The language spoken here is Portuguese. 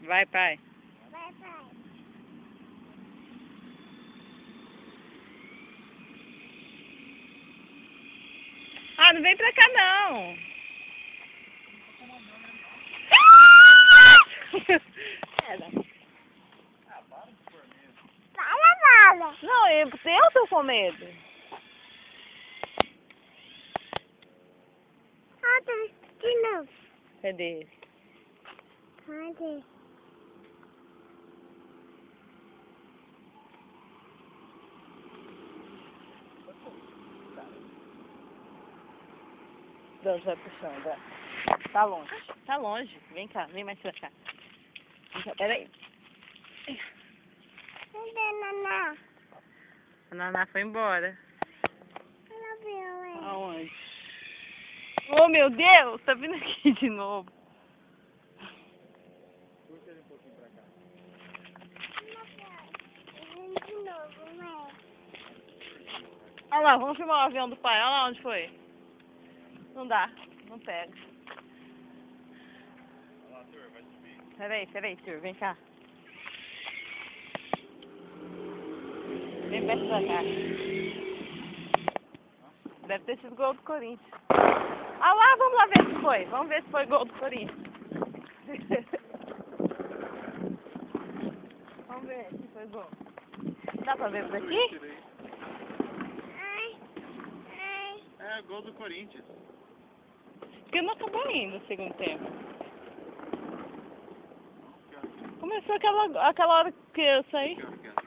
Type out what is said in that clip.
Vai, pai. Vai, pai. Ah, não vem pra cá, não. Fala. Não, eu tô com medo. Roda de novo. Cadê? Cadê? Não, já puxando, ó. Tá longe. Tá longe. Vem cá, vem mais pra cá. Vem cá, peraí. Cadê, Naná? A Naná foi embora. Ela viu, hein? Aonde? Oh, meu Deus! Tá vindo aqui de novo. Puxa ele um pouquinho pra cá. De novo, mãe. Olha lá, vamos filmar o avião do pai. Olha lá onde foi. Não dá, não pega. Olha lá, Tur, vai subir. Peraí, Tur, vem cá. Vem perto da cá. Deve ter sido gol do Corinthians. Ah lá, vamos lá ver se foi. Vamos ver se foi gol do Corinthians. Vamos ver se foi gol. Dá pra ver por aqui? Ai. Ai. É, gol do Corinthians. Porque não acabou ainda o segundo tempo. Começou aquela hora que eu saí. Aqui, ó.